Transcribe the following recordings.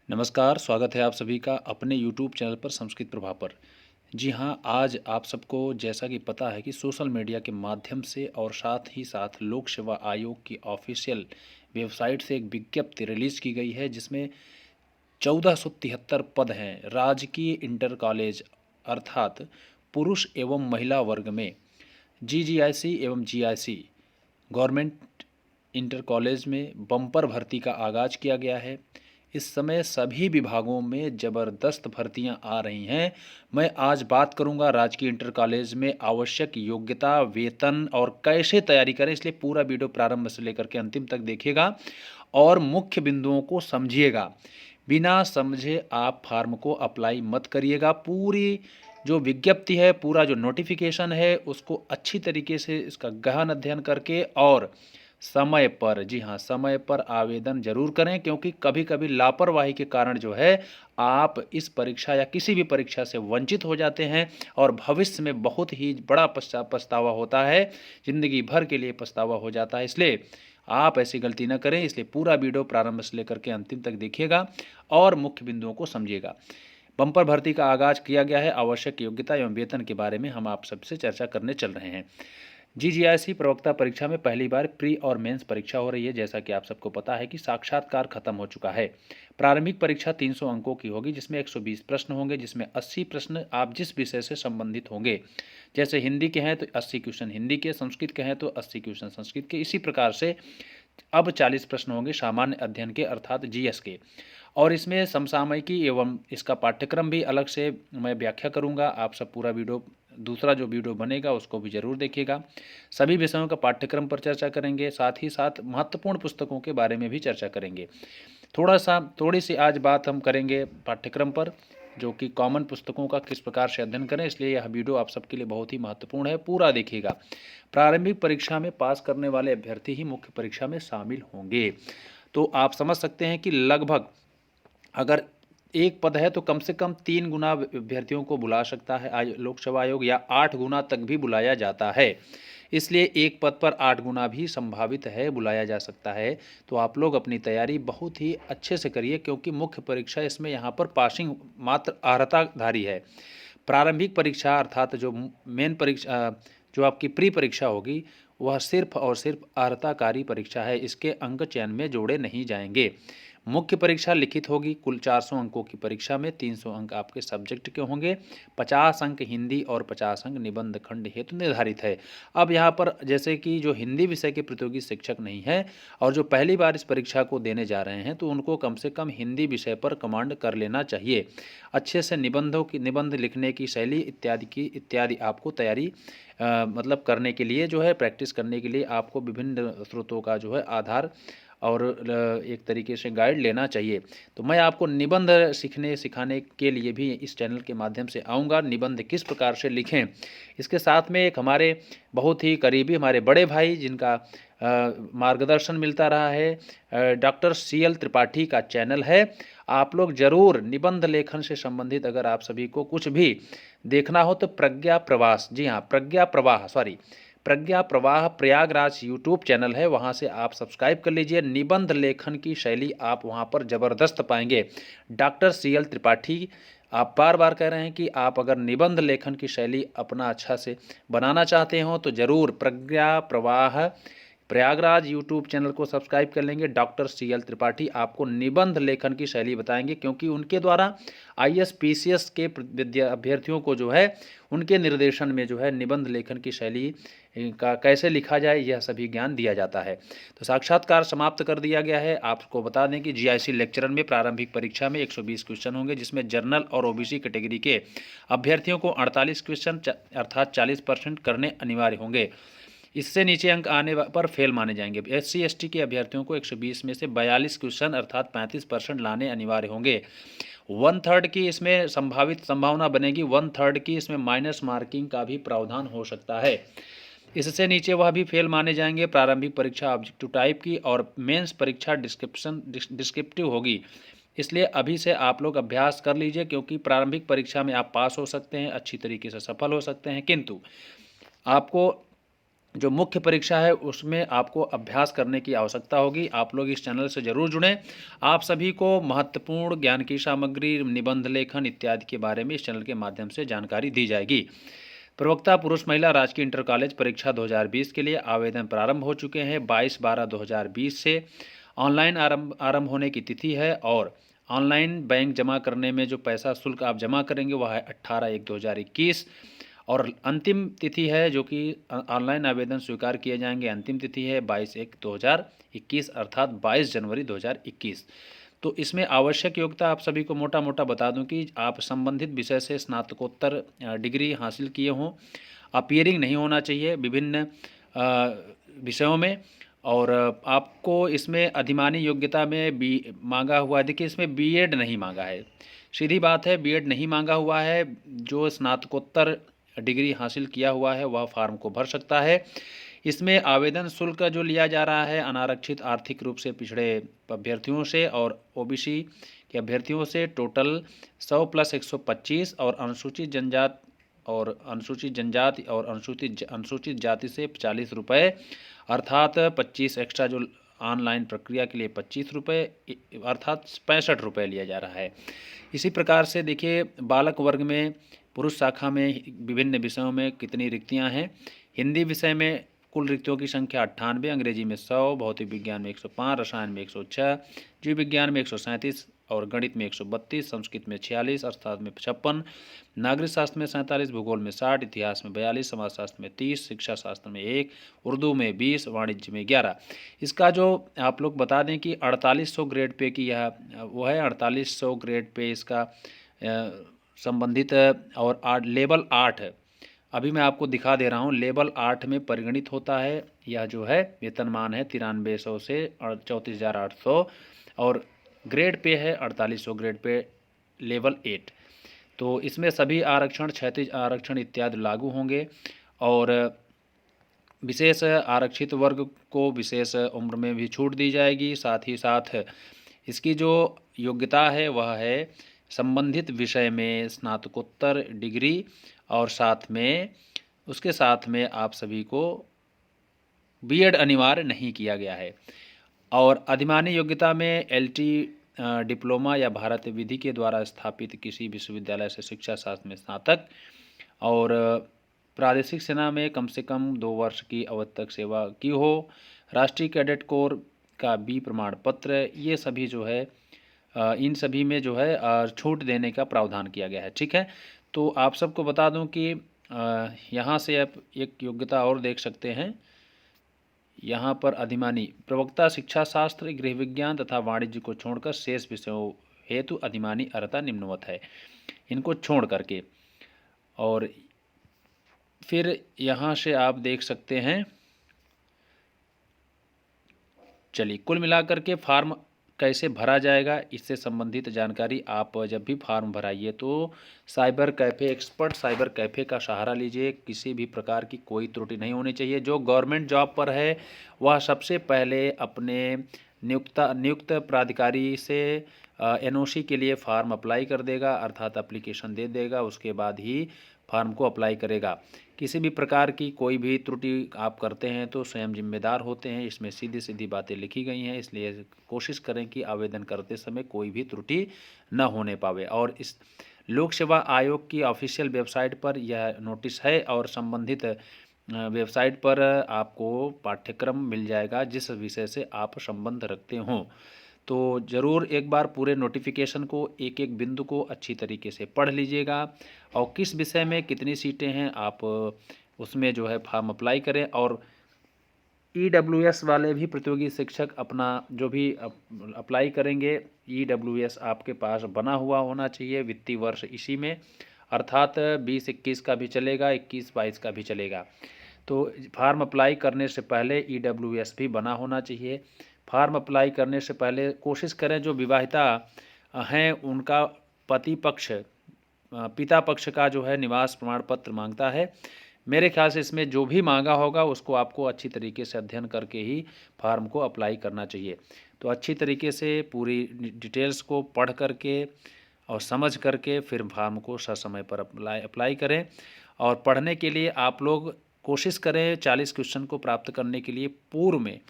नमस्कार, स्वागत है आप सभी का अपने यूट्यूब चैनल पर संस्कृत प्रभाव पर। जी हाँ, आज आप सबको जैसा कि पता है कि सोशल मीडिया के माध्यम से और साथ ही साथ लोक सेवा आयोग की ऑफिशियल वेबसाइट से एक विज्ञप्ति रिलीज़ की गई है जिसमें 1473 पद हैं राजकीय इंटर कॉलेज अर्थात पुरुष एवं महिला वर्ग में जीजीआईसी एवं जीआईसी गवर्नमेंट इंटर कॉलेज में बम्पर भर्ती का आगाज़ किया गया है। इस समय सभी विभागों में ज़बरदस्त भर्तियां आ रही हैं। मैं आज बात करूंगा राजकीय इंटर कॉलेज में आवश्यक योग्यता, वेतन और कैसे तैयारी करें, इसलिए पूरा वीडियो प्रारंभ से लेकर के अंतिम तक देखिएगा और मुख्य बिंदुओं को समझिएगा। बिना समझे आप फॉर्म को अप्लाई मत करिएगा। पूरी जो विज्ञप्ति है, पूरा जो नोटिफिकेशन है, उसको अच्छी तरीके से इसका गहन अध्ययन करके और समय पर, जी हाँ, समय पर आवेदन जरूर करें, क्योंकि कभी कभी लापरवाही के कारण जो है आप इस परीक्षा या किसी भी परीक्षा से वंचित हो जाते हैं और भविष्य में बहुत ही बड़ा पछतावा होता है, ज़िंदगी भर के लिए पछतावा हो जाता है। इसलिए आप ऐसी गलती न करें, इसलिए पूरा वीडियो प्रारंभ से लेकर के अंतिम तक देखिएगा और मुख्य बिंदुओं को समझिएगा। बम्पर भर्ती का आगाज किया गया है। आवश्यक योग्यता एवं वेतन के बारे में हम आप सबसे चर्चा करने चल रहे हैं। जीजीआईसी प्रवक्ता परीक्षा में पहली बार प्री और मेंस परीक्षा हो रही है। जैसा कि आप सबको पता है कि साक्षात्कार खत्म हो चुका है। प्रारंभिक परीक्षा 300 अंकों की होगी, जिसमें 120 प्रश्न होंगे, जिसमें 80 प्रश्न आप जिस विषय से संबंधित होंगे। जैसे हिंदी के हैं तो 80 क्वेश्चन हिंदी के, संस्कृत के हैं तो 80 क्वेश्चन संस्कृत के। इसी प्रकार से अब 40 प्रश्न होंगे सामान्य अध्ययन के अर्थात जीएस के। और इसमें समसामयिकी एवं इसका पाठ्यक्रम भी अलग से मैं व्याख्या करूंगा। आप सब पूरा वीडियो, दूसरा जो वीडियो बनेगा उसको भी ज़रूर देखिएगा। सभी विषयों का पाठ्यक्रम पर चर्चा करेंगे, साथ ही साथ महत्वपूर्ण पुस्तकों के बारे में भी चर्चा करेंगे। थोड़ी सी आज बात हम करेंगे पाठ्यक्रम पर, जो कि कॉमन पुस्तकों का किस प्रकार से अध्ययन करें, इसलिए यह वीडियो आप सबके लिए बहुत ही महत्वपूर्ण है, पूरा देखिएगा। प्रारंभिक परीक्षा में पास करने वाले अभ्यर्थी ही मुख्य परीक्षा में शामिल होंगे। तो आप समझ सकते हैं कि लगभग अगर एक पद है तो कम से कम 3 गुना अभ्यर्थियों को बुला सकता है लोक सेवा आयोग, या 8 गुना तक भी बुलाया जाता है। इसलिए एक पद पर 8 गुना भी संभावित है, बुलाया जा सकता है। तो आप लोग अपनी तैयारी बहुत ही अच्छे से करिए, क्योंकि मुख्य परीक्षा इसमें यहाँ पर पासिंग मात्र अर्हताधारी है। प्रारंभिक परीक्षा अर्थात जो मेन परीक्षा, जो आपकी प्री परीक्षा होगी, वह सिर्फ और सिर्फ अर्हताकारी परीक्षा है। इसके अंक चयन में जोड़े नहीं जाएंगे। मुख्य परीक्षा लिखित होगी। कुल 400 अंकों की परीक्षा में 300 अंक आपके सब्जेक्ट के होंगे। 50 अंक हिंदी और 50 अंक निबंध खंड हेतु निर्धारित है। अब यहाँ पर जैसे कि जो हिंदी विषय के प्रतियोगी शिक्षक नहीं है और जो पहली बार इस परीक्षा को देने जा रहे हैं, तो उनको कम से कम हिंदी विषय पर कमांड कर लेना चाहिए। अच्छे से निबंध लिखने की शैली इत्यादि आपको तैयारी मतलब करने के लिए जो है, प्रैक्टिस करने के लिए आपको विभिन्न स्रोतों का जो है आधार और एक तरीके से गाइड लेना चाहिए। तो मैं आपको निबंध सिखाने के लिए भी इस चैनल के माध्यम से आऊँगा। निबंध किस प्रकार से लिखें, इसके साथ में एक हमारे बहुत ही करीबी हमारे बड़े भाई जिनका मार्गदर्शन मिलता रहा है, डॉक्टर CL त्रिपाठी का चैनल है। आप लोग ज़रूर निबंध लेखन से संबंधित अगर आप सभी को कुछ भी देखना हो तो प्रज्ञा प्रवाह प्रयागराज यूट्यूब चैनल है, वहाँ से आप सब्सक्राइब कर लीजिए। निबंध लेखन की शैली आप वहाँ पर ज़बरदस्त पाएंगे। डॉक्टर CL त्रिपाठी, आप बार बार कह रहे हैं कि आप अगर निबंध लेखन की शैली अपना अच्छा से बनाना चाहते हो तो ज़रूर प्रज्ञा प्रवाह प्रयागराज यूट्यूब चैनल को सब्सक्राइब कर लेंगे। डॉक्टर CL त्रिपाठी आपको निबंध लेखन की शैली बताएंगे, क्योंकि उनके द्वारा IAS PCS के अभ्यर्थियों को जो है, उनके निर्देशन में जो है निबंध लेखन की शैली का कैसे लिखा जाए, यह सभी ज्ञान दिया जाता है। तो साक्षात्कार समाप्त कर दिया गया है। आपको बता दें कि GIC लेक्चरर में प्रारंभिक परीक्षा में 120 क्वेश्चन होंगे, जिसमें जनरल और OBC कैटेगरी के अभ्यर्थियों को 48 क्वेश्चन अर्थात 40% करने अनिवार्य होंगे। इससे नीचे अंक आने पर फेल माने जाएंगे। SC ST के अभ्यर्थियों को 120 में से 42 क्वेश्चन अर्थात 35% लाने अनिवार्य होंगे। 1/3 की इसमें संभावना बनेगी, 1/3 की इसमें माइनस मार्किंग का भी प्रावधान हो सकता है। इससे नीचे वह भी फेल माने जाएंगे। प्रारंभिक परीक्षा ऑब्जेक्टिव टाइप की और मेंस परीक्षा डिस्क्रिप्टिव होगी। इसलिए अभी से आप लोग अभ्यास कर लीजिए, क्योंकि प्रारंभिक परीक्षा में आप पास हो सकते हैं, अच्छी तरीके से सफल हो सकते हैं, किंतु आपको जो मुख्य परीक्षा है उसमें आपको अभ्यास करने की आवश्यकता होगी। आप लोग इस चैनल से ज़रूर जुड़ें। आप सभी को महत्वपूर्ण ज्ञान की सामग्री, निबंध लेखन इत्यादि के बारे में इस चैनल के माध्यम से जानकारी दी जाएगी। प्रवक्ता पुरुष महिला राजकीय इंटर कॉलेज परीक्षा 2020 के लिए आवेदन प्रारंभ हो चुके हैं। 22/12/2020 से ऑनलाइन आरंभ होने की तिथि है और ऑनलाइन बैंक जमा करने में जो पैसा शुल्क आप जमा करेंगे वह है 18/1/2021 और अंतिम तिथि है जो कि ऑनलाइन आवेदन स्वीकार किए जाएंगे। अंतिम तिथि है 22/1/2021 अर्थात 22 जनवरी 2021। तो इसमें आवश्यक योग्यता आप सभी को मोटा मोटा बता दूं कि आप संबंधित विषय से स्नातकोत्तर डिग्री हासिल किए हों, अपीयरिंग नहीं होना चाहिए विभिन्न विषयों में, और आपको इसमें अधिमानी योग्यता में बी मांगा हुआ है। देखिए इसमें बीएड नहीं मांगा है, सीधी बात है, बीएड नहीं मांगा हुआ है। जो स्नातकोत्तर डिग्री हासिल किया हुआ है वह फार्म को भर सकता है। इसमें आवेदन शुल्क जो लिया जा रहा है अनारक्षित आर्थिक रूप से पिछड़े अभ्यर्थियों से और ओबीसी के अभ्यर्थियों से टोटल 100 + 125 और अनुसूचित जनजाति और अनुसूचित जाति से 40 रुपये अर्थात 25 एक्स्ट्रा जो ऑनलाइन प्रक्रिया के लिए 25 रुपये अर्थात 65 रुपये लिया जा रहा है। इसी प्रकार से देखिए बालक वर्ग में पुरुष शाखा में विभिन्न विषयों में कितनी रिक्तियां हैं। हिंदी विषय में कुल रिक्तियों की संख्या 98, अंग्रेजी में 100, भौतिक विज्ञान में 105, रसायन में 106, जीव विज्ञान में 137 और गणित में 132, संस्कृत में 46, अर्थशास्त्र में 56, नागरिक शास्त्र में 47, भूगोल में 60, इतिहास में 42, समाजशास्त्र में 30, शिक्षा शास्त्र में 1, उर्दू में 20, वाणिज्य में 11। इसका जो आप लोग बता दें कि 4800 ग्रेड पे की यह वो है, 4800 ग्रेड पे इसका संबंधित और लेवल 8 अभी मैं आपको दिखा दे रहा हूँ, लेवल 8 में परिगणित होता है। यह जो है वेतनमान है 9300 से 34,800 और ग्रेड पे है 4800 ग्रेड पे लेवल 8। तो इसमें सभी आरक्षण, क्षैतिज आरक्षण इत्यादि लागू होंगे और विशेष आरक्षित वर्ग को विशेष उम्र में भी छूट दी जाएगी। साथ ही साथ इसकी जो योग्यता है वह है संबंधित विषय में स्नातकोत्तर डिग्री और साथ में उसके साथ में आप सभी को बीएड अनिवार्य नहीं किया गया है। और अधिमानी योग्यता में एलटी डिप्लोमा या भारतीय विधि के द्वारा स्थापित किसी विश्वविद्यालय से शिक्षा शास्त्र में स्नातक और प्रादेशिक सेना में कम से कम 2 वर्ष की अवधि तक सेवा की हो, राष्ट्रीय कैडेट कोर का बी प्रमाण पत्र, ये सभी जो है इन सभी में जो है छूट देने का प्रावधान किया गया है। ठीक है, तो आप सबको बता दूं कि यहाँ से आप एक योग्यता और देख सकते हैं। यहाँ पर अधिमानी प्रवक्ता शिक्षा शास्त्र, गृह विज्ञान तथा वाणिज्य को छोड़कर शेष विषयों हेतु अधिमानी अर्हता निम्नवत है, इनको छोड़ करके। और फिर यहाँ से आप देख सकते हैं, चलिए कुल मिलाकर के फार्म कैसे भरा जाएगा इससे संबंधित जानकारी आप जब भी फार्म भराइए तो cyber cafe, expert cyber cafe का सहारा लीजिए। किसी भी प्रकार की कोई त्रुटि नहीं होनी चाहिए। जो गवर्नमेंट जॉब पर है वह सबसे पहले अपने नियुक्त प्राधिकारी से एनओसी के लिए फार्म अप्लाई कर देगा अर्थात एप्लीकेशन दे देगा, उसके बाद ही फार्म को अप्लाई करेगा। किसी भी प्रकार की कोई भी त्रुटि आप करते हैं तो स्वयं जिम्मेदार होते हैं। इसमें सीधी सीधी बातें लिखी गई हैं, इसलिए कोशिश करें कि आवेदन करते समय कोई भी त्रुटि न होने पावे। और इस लोक सेवा आयोग की ऑफिशियल वेबसाइट पर यह नोटिस है और संबंधित वेबसाइट पर आपको पाठ्यक्रम मिल जाएगा जिस विषय से आप संबंध रखते हों। तो ज़रूर एक बार पूरे नोटिफिकेशन को एक एक बिंदु को अच्छी तरीके से पढ़ लीजिएगा और किस विषय में कितनी सीटें हैं आप उसमें जो है फॉर्म अप्लाई करें। और ईडब्ल्यूएस वाले भी प्रतियोगी शिक्षक अपना जो भी अप्लाई करेंगे, ईडब्ल्यूएस आपके पास बना हुआ होना चाहिए वित्तीय वर्ष इसी में, अर्थात 20-21 का भी चलेगा, 21-22 का भी चलेगा। तो फार्म अप्लाई करने से पहले ईडब्ल्यूएस भी बना होना चाहिए। फार्म अप्लाई करने से पहले कोशिश करें जो विवाहिता हैं उनका पति पक्ष पिता पक्ष का जो है निवास प्रमाण पत्र मांगता है। मेरे ख्याल से इसमें जो भी मांगा होगा उसको आपको अच्छी तरीके से अध्ययन करके ही फार्म को अप्लाई करना चाहिए। तो अच्छी तरीके से पूरी डिटेल्स को पढ़ करके और समझ करके फिर फार्म को ससमय पर अप्लाई करें। और पढ़ने के लिए आप लोग कोशिश करें 40 क्वेश्चन को प्राप्त करने के लिए। पूर्व में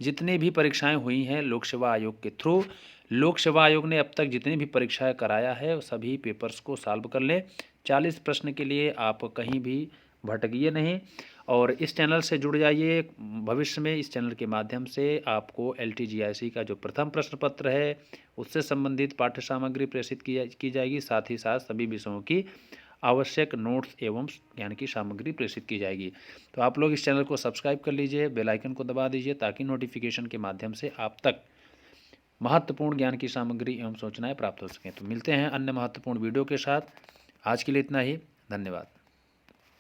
जितनी भी परीक्षाएं हुई हैं लोक सेवा आयोग के थ्रू, लोक सेवा आयोग ने अब तक जितनी भी परीक्षाएं कराया है सभी पेपर्स को सॉल्व कर लें। 40 प्रश्न के लिए आप कहीं भी भटकिए नहीं और इस चैनल से जुड़ जाइए। भविष्य में इस चैनल के माध्यम से आपको LTGIC का जो प्रथम प्रश्न पत्र है उससे संबंधित पाठ्य सामग्री प्रेषित की जाएगी। साथ ही साथ सभी विषयों की आवश्यक नोट्स एवं ज्ञान की सामग्री प्रेषित की जाएगी। तो आप लोग इस चैनल को सब्सक्राइब कर लीजिए, बेल आइकन को दबा दीजिए ताकि नोटिफिकेशन के माध्यम से आप तक महत्वपूर्ण ज्ञान की सामग्री एवं सूचनाएं प्राप्त हो सकें। तो मिलते हैं अन्य महत्वपूर्ण वीडियो के साथ। आज के लिए इतना ही। धन्यवाद।